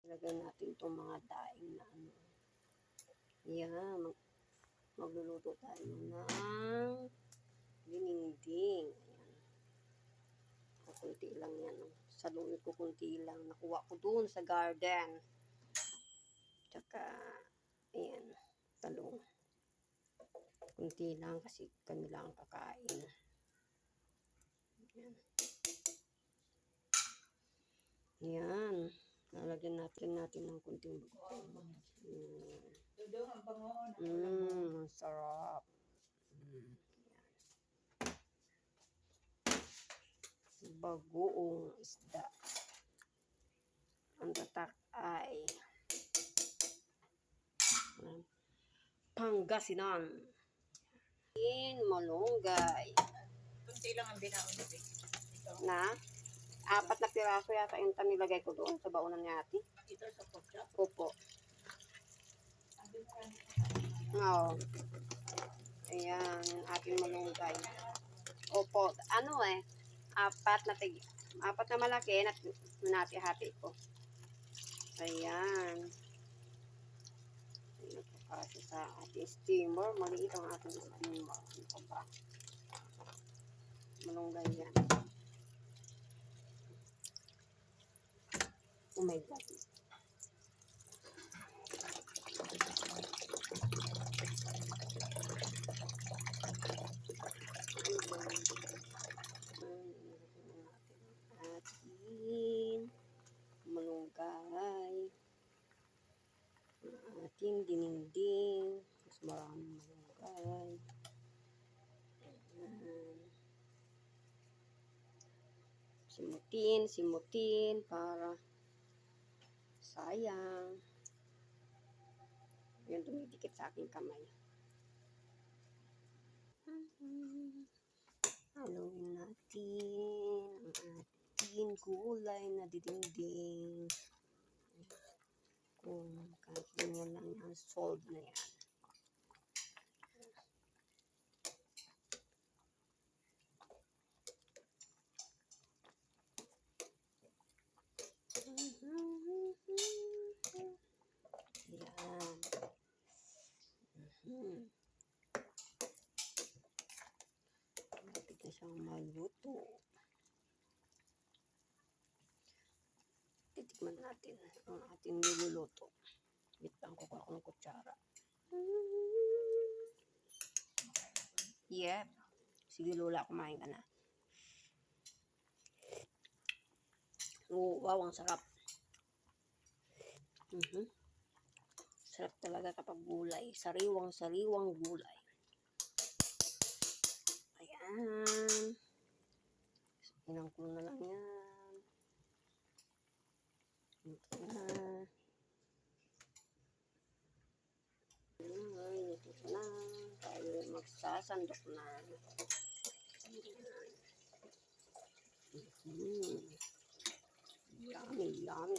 Lagyan natin itong mga daing na ano. Yan. Magluluto tayo ng dininding. Ayan. Kunti lang yan. Sa lunod ko kunti lang. Nakuha ko dun sa garden. Tsaka, ayan, talong. Kunti lang kasi kami lang kakain. Ayan. Ayan. Lalagyan natin ng kunting bagoong. Sarap. Bagoong isda. Ang tatak ay Pangasinan. Malunggay. Kunti lang ang binaon natin. Na? 4 na piraso yata yung nilagay ko doon sa baunan ni ate. Ito sa pork. Opo. Oo. Ayan, ating malunggay. Opo. Ano 4 na malaki na nati-hati ko. Ayan. Kasi sa ating steamer, maliit ang ating steamer. Ano ko ba? Malunggay yan. Oh my God. Ating malunggay. Ating dininding. Mas maraming malunggay. Simutin para sayang. Yan, dumidikit sa aking kamay. Haluin natin ang ating gulay na didinding. Kung kanya lang ang solve na yan. Yan. Malapit na siyang maluto. Titikman natin ang ating niluluto. Bitang ko ako ng kutsara. Yep. Sige Lola, kumain ka na. Oh, wow, ang sarap. Sarap talaga kapag gulay. Sariwang gulay. Ayan. Inangkulo na lang yan. Ito na. Ito na. Tayo magsasandok na. Yummy. Aking ulam.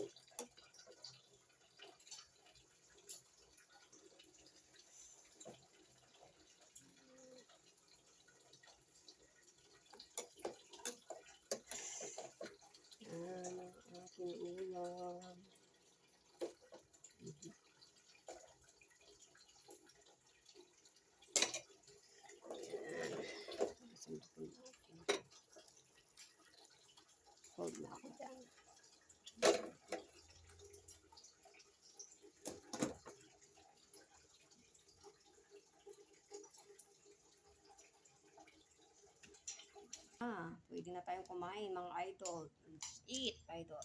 Sandok natin. Hold na ako dyan. Pwede na tayong kumain mga idol. Let's eat, idol.